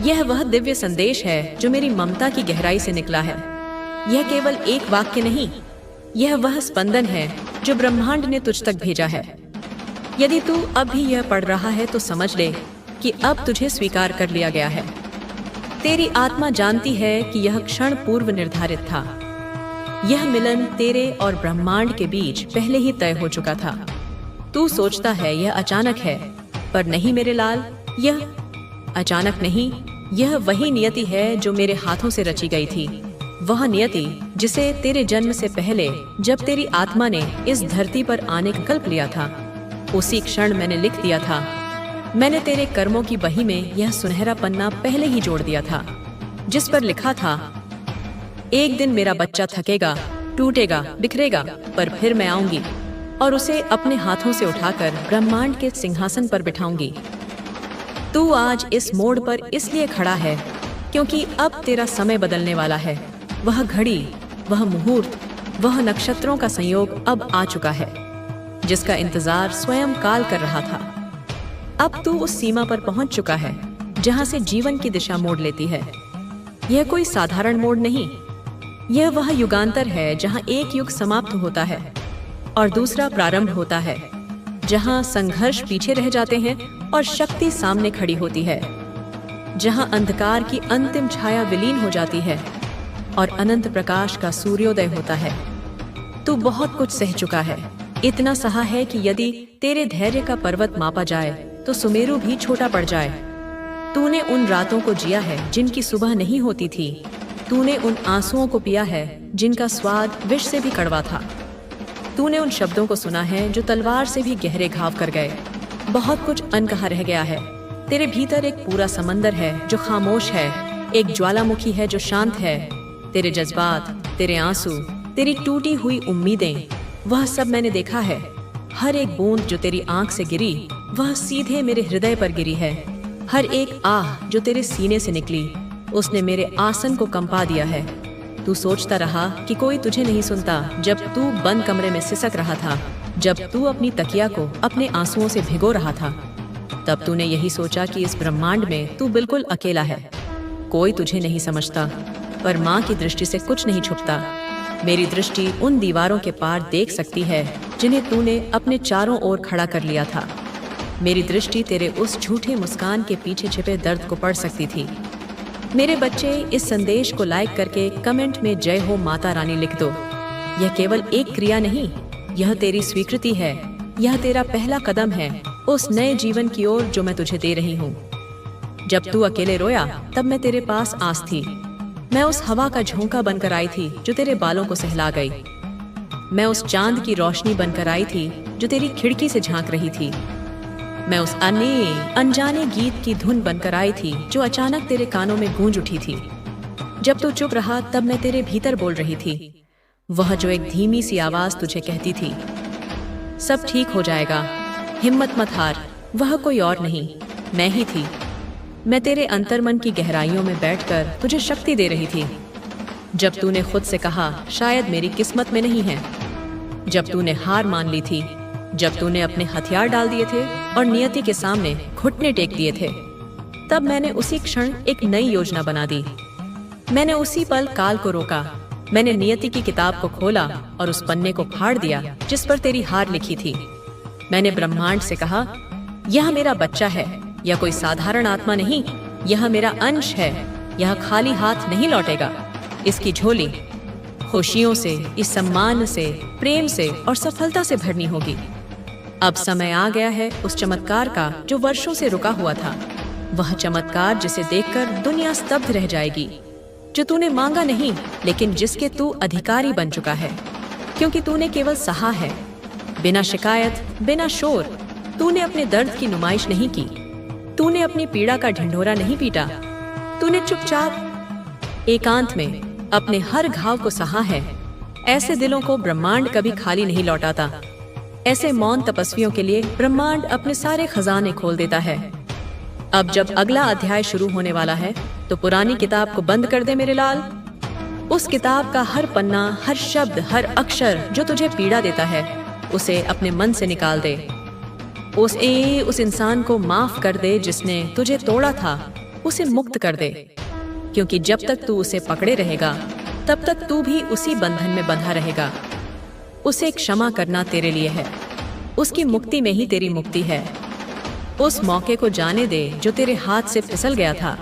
यह वह दिव्य संदेश है जो मेरी ममता की गहराई से निकला है। यह केवल एक वाक्य नहीं, यह वह स्पंदन है जो ब्रह्मांड ने तुझ तक भेजा है। यदि तू अब भी यह पढ़ रहा है तो समझ ले कि अब तुझे स्वीकार कर लिया गया है। तेरी आत्मा जानती है कि यह क्षण पूर्व निर्धारित था। यह मिलन तेरे और ब्रह्मांड के बीच पहले ही तय हो चुका था। तू सोचता है यह अचानक है, पर नहीं मेरे लाल, यह अचानक नहीं, यह वही नियति है जो मेरे हाथों से रची गई थी। वह नियति जिसे तेरे जन्म से पहले, जब तेरी आत्मा ने इस धरती पर आने का संकल्प लिया था, उसी क्षण मैंने लिख दिया था। मैंने तेरे कर्मों की बही में यह सुनहरा पन्ना पहले ही जोड़ दिया था, जिस पर लिखा था, एक दिन मेरा बच्चा थकेगा, टूटेगा, बिखरेगा, पर फिर मैं आऊंगी और उसे अपने हाथों से उठाकर ब्रह्मांड के सिंहासन पर बिठाऊंगी। तू आज इस मोड़ पर इसलिए खड़ा है क्योंकि अब तेरा समय बदलने वाला है। वह घड़ी, वह मुहूर्त, वह नक्षत्रों का संयोग अब आ चुका है, जिसका इंतजार स्वयं काल कर रहा था। अब तू उस सीमा पर पहुंच चुका है जहां से जीवन की दिशा मोड़ लेती है। यह कोई साधारण मोड़ नहीं, यह वह युगांतर है जहां एक युग समाप्त होता है और दूसरा प्रारंभ होता है, जहां संघर्ष पीछे रह जाते हैं और शक्ति सामने खड़ी होती है, जहां अंधकार की अंतिम छाया विलीन हो जाती है और अनंत प्रकाश का सूर्योदय होता है। तू बहुत कुछ सह चुका है, इतना सहा है कि यदि तेरे धैर्य का पर्वत मापा जाए तो सुमेरु भी छोटा पड़ जाए। तूने उन रातों को जिया है जिनकी सुबह नहीं होती थी। तूने उन आंसुओं को पिया है जिनका स्वाद विष से भी कड़वा था। तूने उन शब्दों को सुना है जो तलवार से भी गहरे घाव कर गए। बहुत कुछ अनकहा रह गया है। तेरे भीतर एक पूरा समंदर है जो खामोश है, एक ज्वालामुखी है जो शांत है। तेरे जज्बात, तेरे आंसू, तेरी टूटी हुई उम्मीदें, वह सब मैंने देखा है। हर एक बूंद जो तेरी आंख से गिरी, वह सीधे मेरे हृदय पर गिरी है। हर एक आह जो तेरे सीने से निकली, उसने मेरे आसन को कंपा दिया है। तू सोचता रहा कि कोई तुझे नहीं सुनता जब तू बंद कमरे में सिसक रहा था, जब तू अपनी तकिया को अपने आंसुओं से भिगो रहा था। तब तूने यही सोचा कि इस ब्रह्मांड में तू बिल्कुल अकेला है। कोई तुझे नहीं समझता, पर माँ की दृष्टि से कुछ नहीं छुपता। मेरी दृष्टि उन दीवारों के पार देख सकती है जिन्हें तूने अपने चारों ओर खड़ा कर लिया था। मेरी दृष्टि तेरे उस झूठे मुस्कान के पीछे छिपे दर्द को पढ़ सकती थी। मेरे बच्चे, इस संदेश को लाइक करके कमेंट में जय हो माता रानी लिख दो। यह केवल एक क्रिया नहीं, यह तेरी स्वीकृति है। यह तेरा पहला कदम है उस नए जीवन की ओर जो मैं तुझे दे रही हूँ। जब तू अकेले रोया तब मैं तेरे पास आस थी। मैं उस हवा का झोंका बनकर आई थी जो तेरे बालों को सहला गई। मैं उस चांद की रोशनी बनकर आई थी जो तेरी खिड़की से झांक रही थी। मैं उस अनजाने गीत की धुन बनकर आई थी जो अचानक तेरे कानों में गूंज उठी थी। जब तू चुप रहा तब मैं तेरे भीतर बोल रही थी, वह जो एक धीमी सी आवाज तुझे कहती थी, सब ठीक हो जाएगा, हिम्मत मत हार। वह कोई और नहीं, मैं ही थी। मैं तेरे अंतर्मन की गहराइयों में बैठकर तुझे शक्ति दे रही थी। जब तूने खुद से कहा शायद मेरी किस्मत में नहीं है, जब तूने हार मान ली थी, जब तूने अपने हथियार डाल दिए थे और नियति के सामने घुटने टेक दिए थे, तब मैंने उसी क्षण एक नई योजना बना दी। मैंने उसी पल काल को रोका। मैंने नियति की किताब को खोला और उस पन्ने को फाड़ दिया जिस पर तेरी हार लिखी थी। मैंने ब्रह्मांड से कहा, यह मेरा बच्चा है, यह कोई साधारण आत्मा नहीं, यह मेरा अंश है। यह खाली हाथ नहीं लौटेगा। इसकी झोली खुशियों से, इस सम्मान से, प्रेम से और सफलता से भरनी होगी। अब समय आ गया है उस चमत्कार का जो वर्षों से रुका हुआ था। वह चमत्कार जिसे देखकर दुनिया स्तब्ध रह जाएगी, जो तूने मांगा नहीं लेकिन जिसके तू अधिकारी बन चुका है, क्योंकि तूने केवल सहा है, बिना शिकायत, बिना शोर। तूने अपने दर्द की नुमाइश नहीं की, तूने अपनी पीड़ा का ढिंढोरा नहीं पीटा। तूने चुपचाप एकांत में अपने हर घाव को सहा है। ऐसे दिलों को ब्रह्मांड कभी खाली नहीं लौटाता। ऐसे मौन तपस्वियों के लिए ब्रह्मांड अपने सारे खजाने खोल देता है। अब जब अगला अध्याय शुरू होने वाला है तो पुरानी किताब को बंद कर दे मेरे लाल। उस किताब का हर पन्ना, हर शब्द, हर अक्षर जो तुझे पीड़ा देता है, उसे अपने मन से निकाल दे। उस इंसान को माफ कर दे जिसने तुझे तोड़ा था, उसे मुक्त कर दे, क्योंकि जब तक तू उसे पकड़े रहेगा तब तक तू भी उसी बंधन में बंधा रहेगा। उसे क्षमा करना तेरे लिए है, उसकी मुक्ति में ही तेरी मुक्ति है। उस मौके को जाने दे जो तेरे हाथ से फिसल गया था,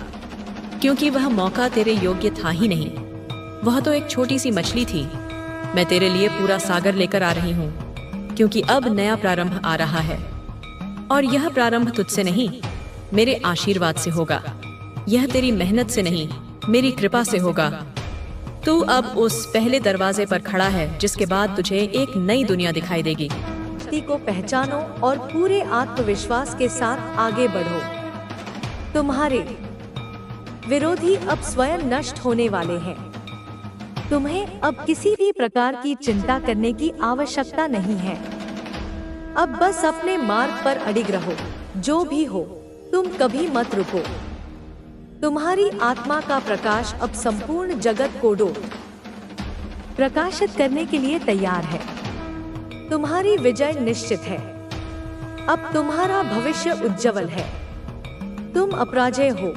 क्योंकि वह मौका तेरे योग्य था ही नहीं। वह तो एक छोटी सी मछली थी। मैं तेरे लिए पूरा सागर लेकर आ रही हूँ, क्योंकि अब नया प्रारंभ आ रहा है, और यह प्रारंभ तुझसे नहीं, मेरे आशीर्वाद से होगा। यह तेरी मेहनत से नहीं, मेरी कृपा से होगा। तू अब उस पहले दरवाजे पर खड़ा है, जिसके बाद तुझे एक नई दुनिया दिखाई देगी। शक्ति को पहचानो और पूरे आत्मविश्वास के साथ आगे बढ़ो। तुम्हारे विरोधी अब स्वयं नष्ट होने वाले हैं। तुम्हें अब किसी भी प्रकार की चिंता करने की आवश्यकता नहीं है। अब बस अपने मार्ग पर अडिग रहो। जो भी हो, तुम कभी मत रुको। तुम्हारी आत्मा का प्रकाश अब संपूर्ण जगत को प्रकाशित करने के लिए तैयार है। तुम्हारी विजय निश्चित है। अब तुम्हारा भविष्य उज्जवल है। तुम अपराजय हो।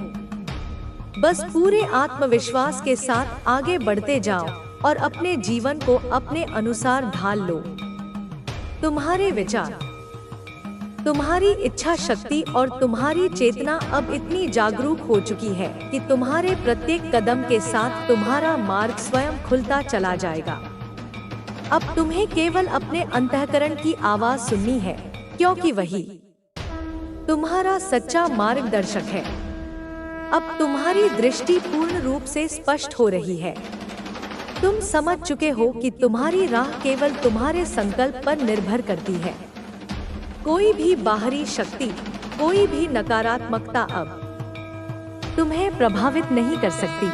बस पूरे आत्मविश्वास के साथ आगे बढ़ते जाओ और अपने जीवन को अपने अनुसार ढाल लो। तुम्हारे विचार, तुम्हारी इच्छा शक्ति और तुम्हारी चेतना अब इतनी जागरूक हो चुकी है कि तुम्हारे प्रत्येक कदम के साथ तुम्हारा मार्ग स्वयं खुलता चला जाएगा। अब तुम्हें केवल अपने अंतःकरण की आवाज सुननी है, क्योंकि वही तुम्हारा सच्चा मार्गदर्शक है। अब तुम्हारी दृष्टि पूर्ण रूप से स्पष्ट हो रही है। तुम समझ चुके हो कि तुम्हारी राह केवल तुम्हारे संकल्प पर निर्भर करती है। कोई भी बाहरी शक्ति, कोई भी नकारात्मकता अब तुम्हें प्रभावित नहीं कर सकती।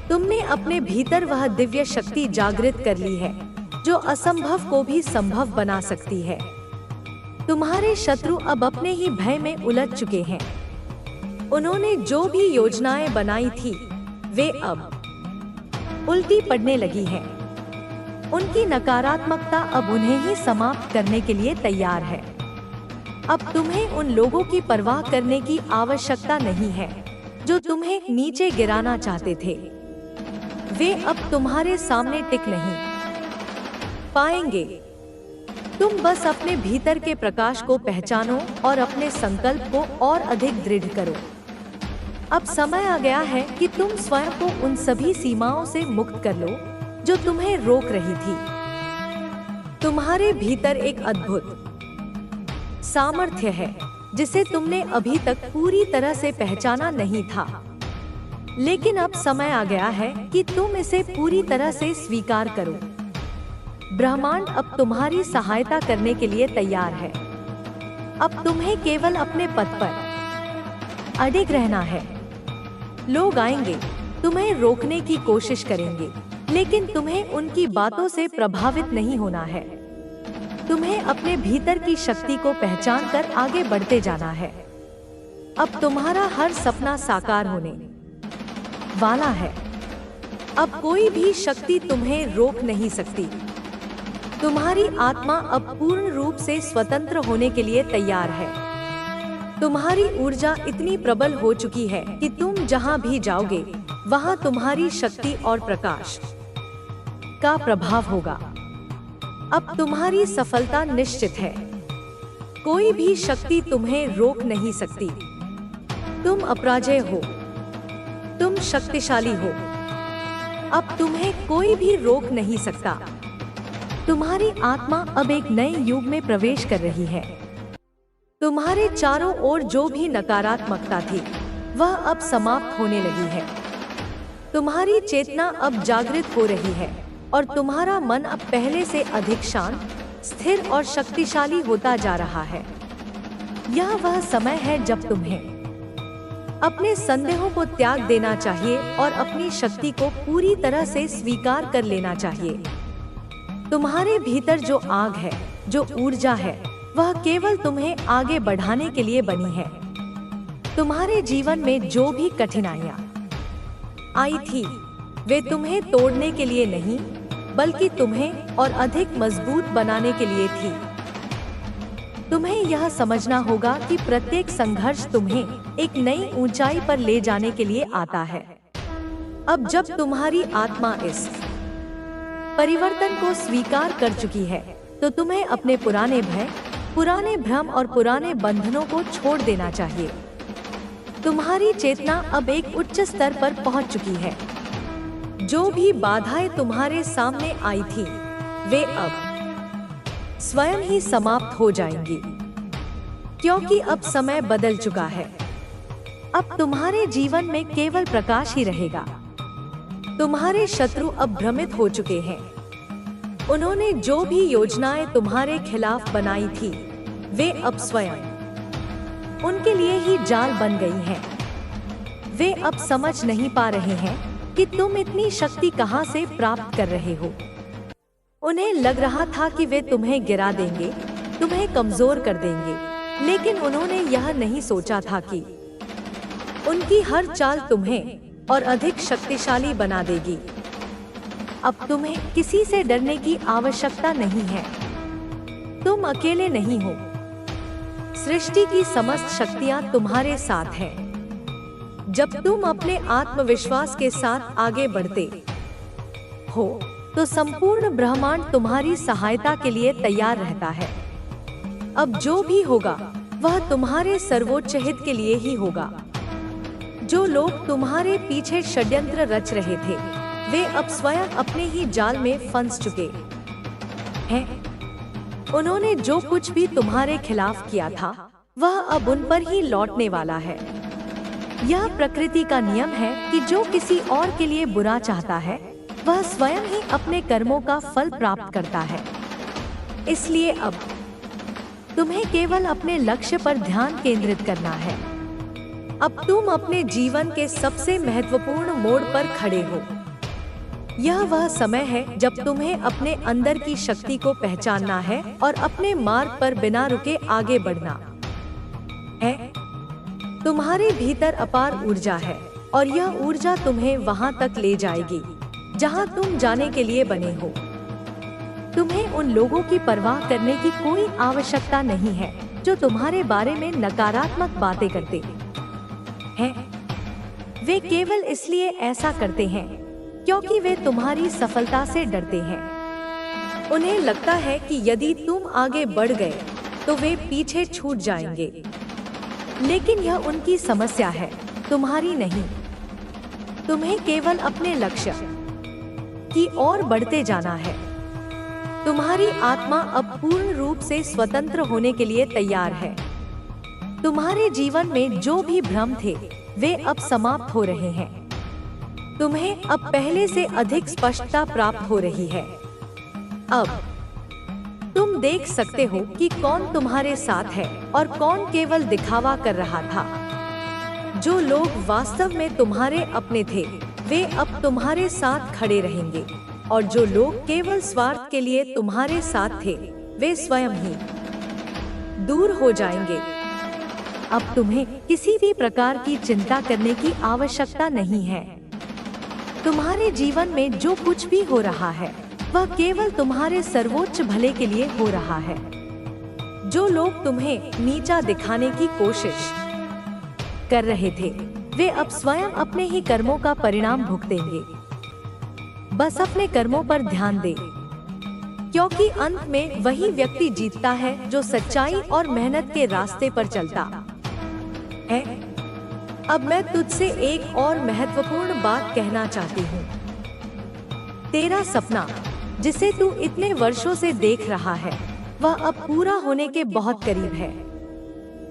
तुमने अपने भीतर वह दिव्य शक्ति जागृत कर ली है जो असंभव को भी संभव बना सकती है। तुम्हारे शत्रु अब अपने ही भय में उलझ चुके हैं। उन्होंने जो भी योजनाएं बनाई थी, वे अब उल्टी पड़ने लगी हैं। उनकी नकारात्मकता अब उन्हें ही समाप्त करने के लिए तैयार है। अब तुम्हें उन लोगों की परवाह करने की आवश्यकता नहीं है जो तुम्हें नीचे गिराना चाहते थे। वे अब तुम्हारे सामने टिक नहीं पाएंगे। तुम बस अपने भीतर के प्रकाश को पहचानो और अपने संकल्प को और अधिक दृढ़ करो। अब समय आ गया है कि तुम स्वयं को उन सभी सीमाओं से मुक्त कर लो जो तुम्हें रोक रही थी। तुम्हारे भीतर एक अद्भुत सामर्थ्य है जिसे तुमने अभी तक पूरी तरह से पहचाना नहीं था, लेकिन अब समय आ गया है कि तुम इसे पूरी तरह से स्वीकार करो। ब्रह्मांड अब तुम्हारी सहायता करने के लिए तैयार है। अब तुम्हें केवल अपने पथ पर अडिग रहना है। लोग आएंगे, तुम्हें रोकने की कोशिश करेंगे, लेकिन तुम्हें उनकी बातों से प्रभावित नहीं होना है। तुम्हें अपने भीतर की शक्ति को पहचान कर आगे बढ़ते जाना है। अब तुम्हारा हर सपना साकार होने वाला है। अब कोई भी शक्ति तुम्हें रोक नहीं सकती। तुम्हारी आत्मा अब पूर्ण रूप से स्वतंत्र होने के लिए तैयार है। तुम्हारी ऊर्जा इतनी प्रबल हो चुकी है कि तुम जहां भी जाओगे वहां तुम्हारी शक्ति और प्रकाश का प्रभाव होगा। अब तुम्हारी सफलता निश्चित है। कोई भी शक्ति तुम्हें रोक नहीं सकती। तुम अपराजय हो। तुम शक्तिशाली हो। अब तुम्हें कोई भी रोक नहीं सकता। तुम्हारी आत्मा अब एक नए युग में प्रवेश कर रही है। तुम्हारे चारों ओर जो भी नकारात्मकता थी, वह अब समाप्त होने लगी है। तुम्हारी चेतना अब जागृत हो रही है और तुम्हारा मन अब पहले से अधिक शांत, स्थिर और शक्तिशाली होता जा रहा है। यह वह समय है जब तुम्हें अपने संदेहों को त्याग देना चाहिए और अपनी शक्ति को पूरी तरह से स्वीकार कर लेना चाहिए। तुम्हारे भीतर जो आग है, जो ऊर्जा है, वह केवल तुम्हें आगे बढ़ाने के लिए बनी है। तुम्हारे जीवन में जो भी कठिनाइयां आई थी, वे तुम्हें तोड़ने के लिए नहीं, बल्कि तुम्हें और अधिक मजबूत बनाने के लिए थी। तुम्हें यह समझना होगा कि प्रत्येक संघर्ष तुम्हें एक नई ऊंचाई पर ले जाने के लिए आता है। अब जब तुम्हारी आत्मा इस परिवर्तन को स्वीकार कर चुकी है, तो तुम्हें अपने पुराने भय, पुराने भ्रम और पुराने बंधनों को छोड़ देना चाहिए। तुम्हारी चेतना अब एक उच्च स्तर पर पहुंच चुकी है। जो भी बाधाएं तुम्हारे सामने आई थी, वे अब स्वयं ही समाप्त हो जाएंगी, क्योंकि अब समय बदल चुका है। अब तुम्हारे जीवन में केवल प्रकाश ही रहेगा। तुम्हारे शत्रु अब भ्रमित हो चुके हैं। उन्होंने जो भी योजनाएं तुम्हारे खिलाफ बनाई थी, वे अब स्वयं उनके लिए ही जाल बन गई हैं। वे अब समझ नहीं पा रहे हैं कि तुम इतनी शक्ति कहां से प्राप्त कर रहे हो। उन्हें लग रहा था कि वे तुम्हें गिरा देंगे, तुम्हें कमजोर कर देंगे, लेकिन उन्होंने यह नहीं सोचा था कि उनकी हर चाल तुम्हें और अधिक शक्तिशाली बना देगी। अब तुम्हें किसी से डरने की आवश्यकता नहीं है। तुम अकेले नहीं हो। सृष्टि की समस्त शक्तियां तुम्हारे साथ हैं। जब तुम अपने आत्मविश्वास के साथ आगे बढ़ते हो, तो संपूर्ण ब्रह्मांड तुम्हारी सहायता के लिए तैयार रहता है। अब जो भी होगा, वह तुम्हारे सर्वोच्च हित के लिए ही होगा। जो लोग तुम्हारे पीछे षड्यंत्र रच रहे थे, वे अब स्वयं अपने ही जाल में फंस चुके हैं। उन्होंने जो कुछ भी तुम्हारे खिलाफ किया था, वह अब उन पर ही लौटने वाला है। यह प्रकृति का नियम है कि जो किसी और के लिए बुरा चाहता है, वह स्वयं ही अपने कर्मों का फल प्राप्त करता है। इसलिए अब तुम्हें केवल अपने लक्ष्य पर ध्यान केंद्रित करना है। अब तुम अपने जीवन के सबसे महत्वपूर्ण मोड़ पर खड़े हो। यह वह समय है जब तुम्हें अपने अंदर की शक्ति को पहचानना है और अपने मार्ग पर बिना रुके आगे बढ़ना है। तुम्हारे भीतर अपार ऊर्जा है और यह ऊर्जा तुम्हें वहां तक ले जाएगी जहां तुम जाने के लिए बने हो। तुम्हें उन लोगों की परवाह करने की कोई आवश्यकता नहीं है जो तुम्हारे बारे में नकारात्मक बातें करते हैं। वे केवल इसलिए ऐसा करते हैं क्योंकि वे तुम्हारी सफलता से डरते हैं। उन्हें लगता है कि यदि तुम आगे बढ़ गए तो वे पीछे छूट जाएंगे, लेकिन यह उनकी समस्या है, तुम्हारी नहीं। तुम्हें केवल अपने लक्ष्य की ओर बढ़ते जाना है। तुम्हारी आत्मा अब पूर्ण रूप से स्वतंत्र होने के लिए तैयार है। तुम्हारे जीवन में जो भी भ्रम थे, वे अब समाप्त हो रहे हैं। तुम्हें अब पहले से अधिक स्पष्टता प्राप्त हो रही है। अब तुम देख सकते हो कि कौन तुम्हारे साथ है और कौन केवल दिखावा कर रहा था। जो लोग वास्तव में तुम्हारे अपने थे, वे अब तुम्हारे साथ खड़े रहेंगे, और जो लोग केवल स्वार्थ के लिए तुम्हारे साथ थे, वे स्वयं ही दूर हो जाएंगे। अब तुम्हें किसी भी प्रकार की चिंता करने की आवश्यकता नहीं है। तुम्हारे जीवन में जो कुछ भी हो रहा है, वह केवल तुम्हारे सर्वोच्च भले के लिए हो रहा है। जो लोग तुम्हें नीचा दिखाने की कोशिश कर रहे थे, वे अब स्वयं अपने ही कर्मों का परिणाम भुगतेंगे। बस अपने कर्मों पर ध्यान दे, क्योंकि अंत में वही व्यक्ति जीतता है जो सच्चाई और मेहनत के रास्ते पर चलता है। अब मैं तुझसे एक और महत्वपूर्ण बात कहना चाहती हूँ। तेरा सपना, जिसे तू इतने वर्षों से देख रहा है, वह अब पूरा होने के बहुत करीब है।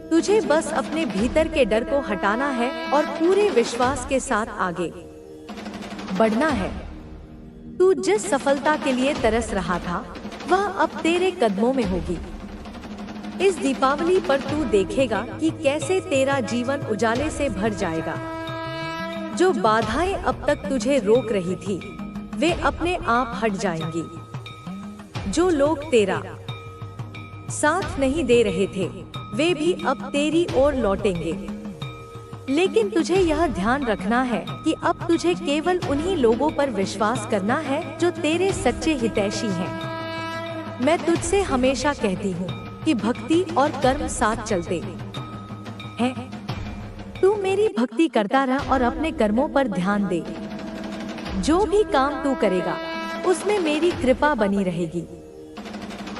तुझे बस अपने भीतर के डर को हटाना है और पूरे विश्वास के साथ आगे बढ़ना है। तू जिस सफलता के लिए तरस रहा था, वह अब तेरे कदमों में होगी। इस दीपावली पर तू देखेगा कि कैसे तेरा जीवन उजाले से भर जाएगा। जो बाधाएं अब तक तुझे रोक रही थी, वे अपने आप हट जाएंगी। जो लोग तेरा साथ नहीं दे रहे थे, वे भी अब तेरी ओर लौटेंगे। लेकिन तुझे यह ध्यान रखना है कि अब तुझे केवल उन्हीं लोगों पर विश्वास करना है जो तेरे सच्चे हितैषी हैं। मैं तुझसे हमेशा कहती हूँ, कि भक्ति और कर्म साथ चलते हैं। तू मेरी भक्ति करता रह और अपने कर्मों पर ध्यान दे। जो भी काम तू करेगा उसमें मेरी कृपा बनी रहेगी।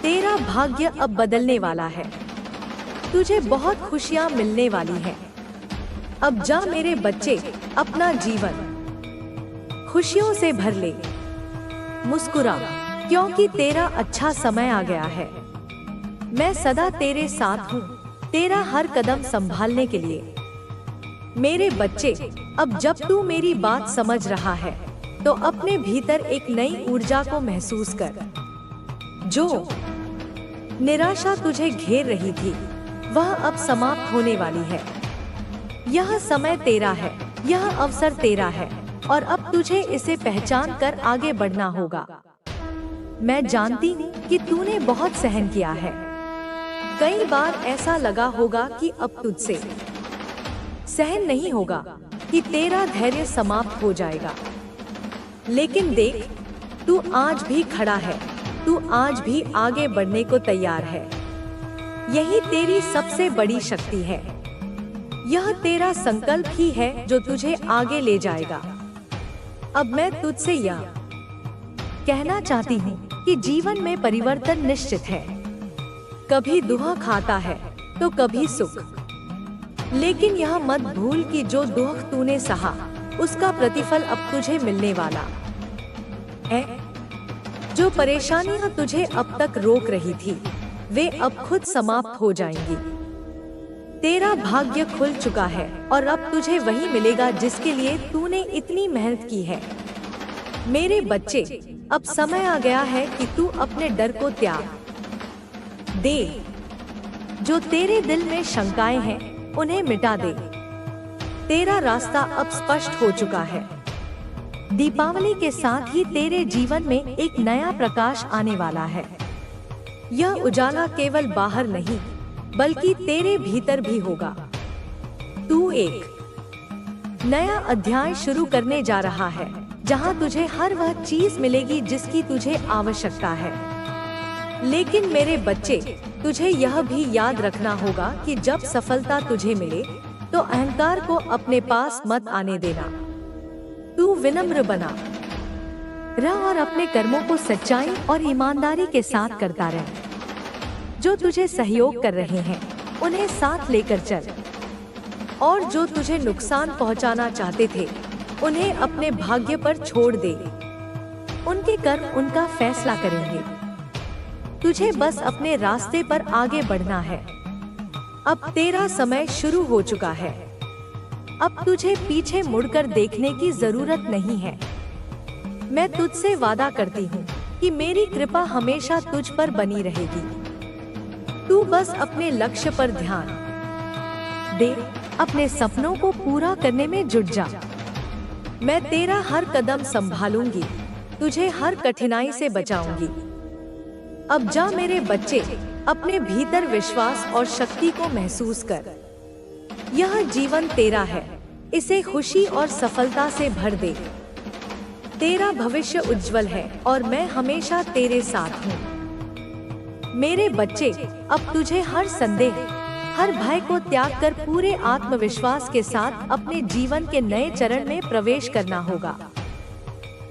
तेरा भाग्य अब बदलने वाला है। तुझे बहुत खुशियां मिलने वाली हैं। अब जा मेरे बच्चे, अपना जीवन खुशियों से भर ले। मुस्कुरा, क्योंकि तेरा अच्छा समय आ गया है। मैं सदा तेरे साथ हूँ, तेरा हर कदम संभालने के लिए। मेरे बच्चे, अब जब तू मेरी बात समझ रहा है तो अपने भीतर एक नई ऊर्जा को महसूस कर। जो निराशा तुझे घेर रही थी वह अब समाप्त होने वाली है। यह समय तेरा है, यह अवसर तेरा है और अब तुझे इसे पहचान कर आगे बढ़ना होगा। मैं जानती हूँ कि तूने बहुत सहन किया है। कई बार ऐसा लगा होगा कि अब तुझसे सहन नहीं होगा, कि तेरा धैर्य समाप्त हो जाएगा। लेकिन देख, तू आज भी खड़ा है, तू आज भी आगे बढ़ने को तैयार है। यही तेरी सबसे बड़ी शक्ति है। यह तेरा संकल्प ही है जो तुझे आगे ले जाएगा। अब मैं तुझसे यह कहना चाहती हूँ कि जीवन में परिवर्तन निश्चित है। कभी दुख खाता है तो कभी सुख, लेकिन यह मत भूल कि जो दुख तूने सहा उसका प्रतिफल अब तुझे मिलने वाला है। जो परेशानियां तुझे अब तक रोक रही थी वे अब खुद समाप्त हो जाएंगी। तेरा भाग्य खुल चुका है और अब तुझे वही मिलेगा जिसके लिए तूने इतनी मेहनत की है। मेरे बच्चे, अब समय आ गया है कि तू अपने डर को त्याग दे। जो तेरे दिल में शंकाएं हैं उन्हें मिटा दे। तेरा रास्ता अब स्पष्ट हो चुका है। दीपावली के साथ ही तेरे जीवन में एक नया प्रकाश आने वाला है। यह उजाला केवल बाहर नहीं बल्कि तेरे भीतर भी होगा। तू एक नया अध्याय शुरू करने जा रहा है जहां तुझे हर वह चीज मिलेगी जिसकी तुझे आवश्यकता है। लेकिन मेरे बच्चे, तुझे यह भी याद रखना होगा कि जब सफलता तुझे मिले तो अहंकार को अपने पास मत आने देना। तू विनम्र बना रह और अपने कर्मों को सच्चाई और ईमानदारी के साथ करता रह। जो तुझे सहयोग कर रहे हैं उन्हें साथ लेकर चल, और जो तुझे नुकसान पहुंचाना चाहते थे उन्हें अपने भाग्य पर छोड़ दे। उनके कर्म उनका फैसला करेंगे। तुझे बस अपने रास्ते पर आगे बढ़ना है। अब तेरा समय शुरू हो चुका है। अब तुझे पीछे मुड़कर देखने की जरूरत नहीं है। मैं तुझसे वादा करती हूँ कि मेरी कृपा हमेशा तुझ पर बनी रहेगी। तू बस अपने लक्ष्य पर ध्यान दे, अपने सपनों को पूरा करने में जुट जा। मैं तेरा हर कदम संभालूंगी, तुझे हर कठिनाई से बचाऊंगी। अब जा मेरे बच्चे, अपने भीतर विश्वास और शक्ति को महसूस कर। यह जीवन तेरा है, इसे खुशी और सफलता से भर दे। तेरा भविष्य उज्जवल है और मैं हमेशा तेरे साथ हूँ। मेरे बच्चे, अब तुझे हर संदेह, हर भय को त्याग कर पूरे आत्मविश्वास के साथ अपने जीवन के नए चरण में प्रवेश करना होगा।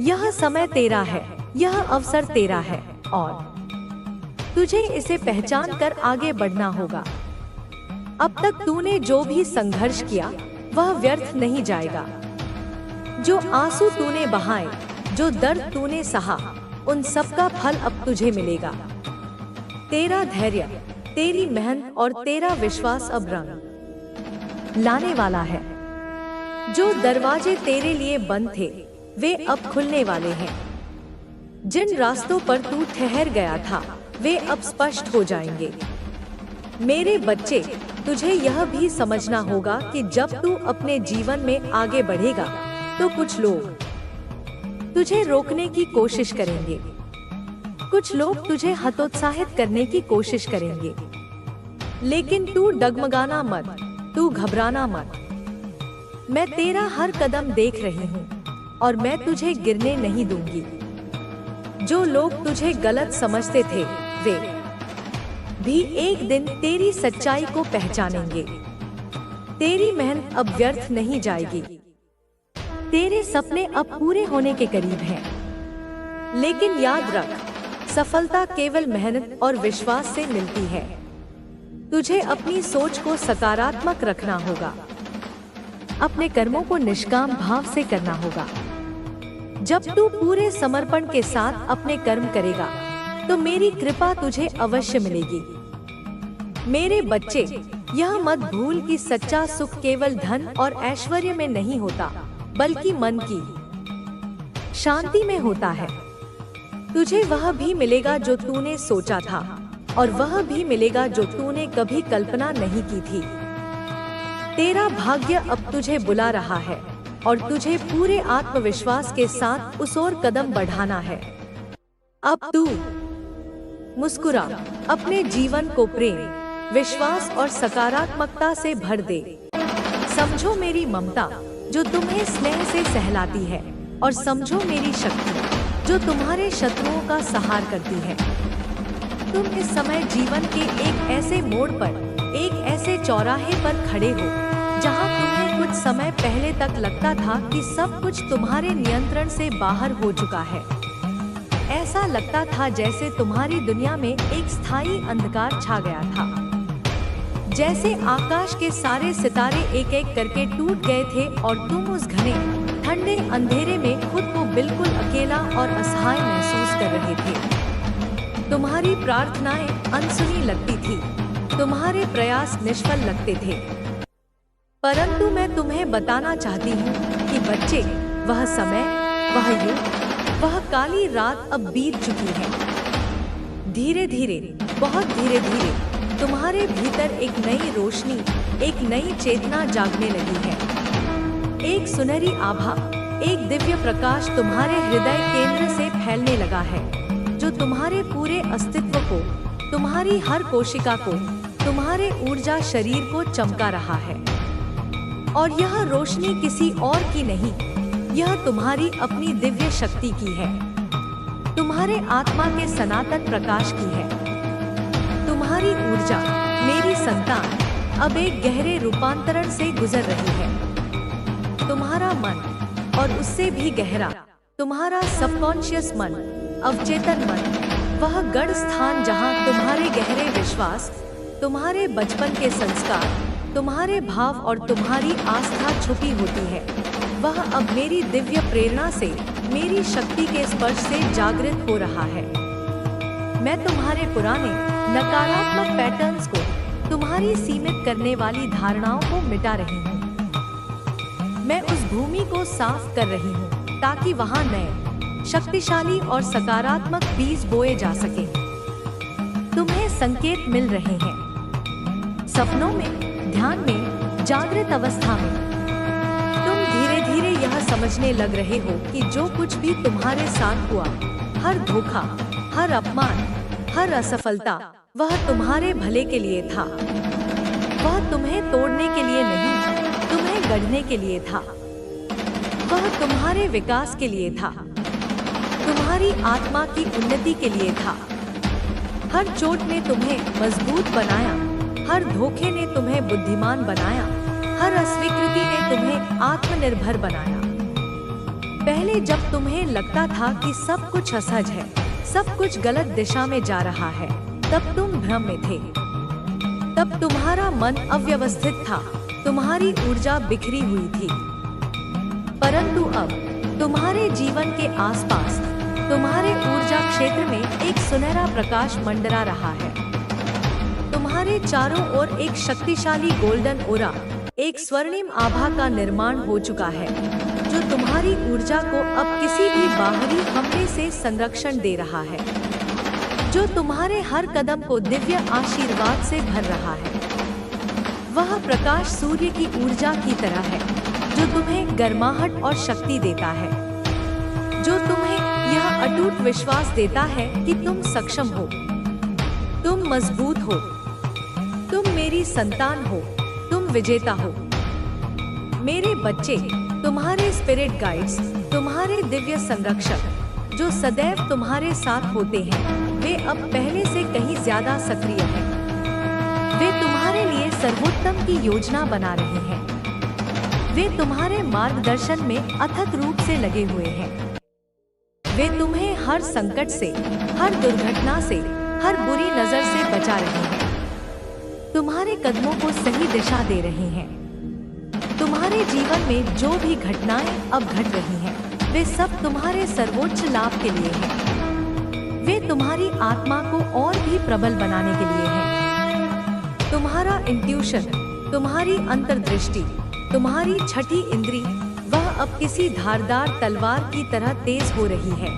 यह समय तेरा है, यह अवसर तेरा है और तुझे इसे पहचान कर आगे बढ़ना होगा। अब तक तूने जो भी संघर्ष किया वह व्यर्थ नहीं जाएगा। जो आंसू तूने बहाए, जो दर्द तूने सहा, उन सब का फल अब तुझे मिलेगा। तेरा धैर्य, तेरी मेहनत और तेरा विश्वास अब रंग लाने वाला है। जो दरवाजे तेरे लिए बंद थे वे अब खुलने वाले हैं। जिन रास्तों पर तू ठहर गया था वे अब स्पष्ट हो जाएंगे। मेरे बच्चे, तुझे यह भी समझना होगा कि जब तू अपने जीवन में आगे बढ़ेगा तो कुछ लोग तुझे रोकने की कोशिश करेंगे, कुछ लोग तुझे हतोत्साहित करने की कोशिश करेंगे। लेकिन तू डगमगाना मत, तू घबराना मत। मैं तेरा हर कदम देख रही हूँ और मैं तुझे गिरने नहीं दूंगी। जो लोग तुझे गलत समझते थे वे भी एक दिन तेरी सच्चाई को पहचानेंगे। तेरी मेहनत अब व्यर्थ नहीं जाएगी। तेरे सपने अब पूरे होने के करीब हैं। लेकिन याद रख, सफलता केवल मेहनत और विश्वास से मिलती है। तुझे अपनी सोच को सकारात्मक रखना होगा। अपने कर्मों को निष्काम भाव से करना होगा। जब तू पूरे समर्पण के साथ अपने कर्म करेगा तो मेरी कृपा तुझे अवश्य मिलेगी। मेरे बच्चे, यह मत भूल कि सच्चा सुख केवल धन और ऐश्वर्य में नहीं होता, बल्कि मन की शांति में होता है। तुझे वह भी मिलेगा जो तूने सोचा था, और वह भी मिलेगा जो तूने कभी कल्पना नहीं की थी। तेरा भाग्य अब तुझे बुला रहा है और तुझे पूरे आत्मविश्वास के साथ उस ओर कदम बढ़ाना है। अब तू मुस्कुरा, अपने जीवन को प्रेम, विश्वास और सकारात्मकता से भर दे। समझो मेरी ममता जो तुम्हें स्नेह से सहलाती है, और समझो मेरी शक्ति जो तुम्हारे शत्रुओं का संहार करती है। तुम इस समय जीवन के एक ऐसे मोड़ पर, एक ऐसे चौराहे पर खड़े हो जहां तुम्हें कुछ समय पहले तक लगता था कि सब कुछ तुम्हारे नियंत्रण से बाहर हो चुका है। ऐसा लगता था जैसे तुम्हारी दुनिया में एक स्थायी अंधकार छा गया था, जैसे आकाश के सारे सितारे एक एक करके टूट गए थे और तुम उस घने ठंडे अंधेरे में खुद को बिल्कुल अकेला और असहाय महसूस कर रहे थे। तुम्हारी प्रार्थनाएं अनसुनी लगती थी, तुम्हारे प्रयास निष्फल लगते थे। परंतु मैं तुम्हें बताना चाहती हूँ कि बच्चे, वह समय, वह युग, वह काली रात अब बीत चुकी है। धीरे धीरे, बहुत धीरे धीरे तुम्हारे भीतर एक नई रोशनी, एक नई चेतना जागने लगी है। एक सुनहरी आभा, एक दिव्य प्रकाश तुम्हारे हृदय केंद्र से फैलने लगा है, जो तुम्हारे पूरे अस्तित्व को, तुम्हारी हर कोशिका को, तुम्हारे ऊर्जा शरीर को चमका रहा है। और यह रोशनी किसी और की नहीं, यह तुम्हारी अपनी दिव्य शक्ति की है, तुम्हारे आत्मा के सनातन प्रकाश की है। तुम्हारी ऊर्जा, मेरी संतान, अब एक गहरे रूपांतरण से गुजर रही है। तुम्हारा मन, और उससे भी गहरा तुम्हारा सबकॉन्शियस मन, अवचेतन मन, वह गढ़ स्थान जहां तुम्हारे गहरे विश्वास, तुम्हारे बचपन के संस्कार, तुम्हारे भाव और तुम्हारी आस्था छुपी होती है, वह अब मेरी दिव्य प्रेरणा से, मेरी शक्ति के स्पर्श से जागृत हो रहा है। मैं तुम्हारे पुराने नकारात्मक पैटर्न्स को, तुम्हारी सीमित करने वाली धारणाओं को मिटा रही हूँ। मैं उस भूमि को साफ कर रही हूँ ताकि वहाँ नए, शक्तिशाली और सकारात्मक बीज बोए जा सके। तुम्हें संकेत मिल रहे हैं, सपनों में, ध्यान में, जागृत अवस्था में। तुम धीरे धीरे यह समझने लग रहे हो कि जो कुछ भी तुम्हारे साथ हुआ, हर धोखा, हर अपमान, हर असफलता, वह तुम्हारे भले के लिए था। वह तुम्हें तोड़ने के लिए नहीं, तुम्हें गढ़ने के लिए था। वह तुम्हारे विकास के लिए था, तुम्हारी आत्मा की उन्नति के लिए था। हर चोट ने तुम्हें मजबूत बनाया, हर धोखे ने तुम्हें बुद्धिमान बनाया, हर अस्वीकृति ने तुम्हें आत्मनिर्भर बनाया। पहले जब तुम्हें लगता था कि सब कुछ असहज है, सब कुछ गलत दिशा में जा रहा है, तब तुम भ्रम में थे। तब तुम्हारा मन अव्यवस्थित था, तुम्हारी ऊर्जा बिखरी हुई थी। परंतु अब तुम्हारे जीवन के आसपास, तुम्हारे ऊर्जा क्षेत्र में एक सुनहरा प्रकाश मंडरा रहा है। तुम्हारे चारों ओर एक शक्तिशाली गोल्डन ओरा, एक स्वर्णिम आभा का निर्माण हो चुका है, जो तुम्हारी ऊर्जा को अब किसी भी बाहरी हमले से संरक्षण दे रहा है, जो तुम्हारे हर कदम को दिव्य आशीर्वाद से भर रहा है। वह प्रकाश सूर्य की ऊर्जा की तरह है, जो तुम्हें गर्माहट और शक्ति देता है, जो तुम्हें यह अटूट विश्वास देता है कि तुम सक्षम हो, तुम मजबूत हो, तुम मेरी संतान हो, तुम विजेता हो। मेरे बच्चे, तुम्हारे स्पिरिट गाइड्स, तुम्हारे दिव्य संरक्षक, जो सदैव तुम्हारे साथ होते हैं, वे अब पहले से कहीं ज्यादा सक्रिय हैं। वे तुम्हारे लिए सर्वोत्तम की योजना बना रहे हैं। वे तुम्हारे मार्गदर्शन में अथक रूप से लगे हुए हैं। वे तुम्हें हर संकट से, हर दुर्घटना से, हर बुरी नजर से बचा रहे हैं। तुम्हारे कदमों को सही दिशा दे रहे हैं। तुम्हारे जीवन में जो भी घटनाएं अब घट रही हैं, वे सब तुम्हारे सर्वोच्च लाभ के लिए हैं। वे तुम्हारी आत्मा को और भी प्रबल बनाने के लिए हैं। तुम्हारा इंट्यूशन, तुम्हारी अंतर्दृष्टि, तुम्हारी छठी इंद्री, वह अब किसी धारदार तलवार की तरह तेज हो रही है।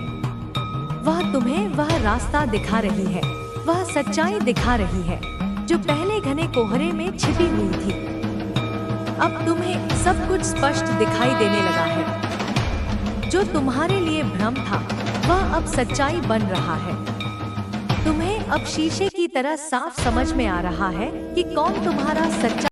वह तुम्हें वह रास्ता दिखा रही है, वह सच्चाई दिखा रही है जो पहले घने कोहरे में छिपी हुई थी। अब तुम्हें सब कुछ स्पष्ट दिखाई देने लगा है। जो तुम्हारे लिए भ्रम था, वह अब सच्चाई बन रहा है। तुम्हें अब शीशे की तरह साफ समझ में आ रहा है कि कौन तुम्हारा सच्चा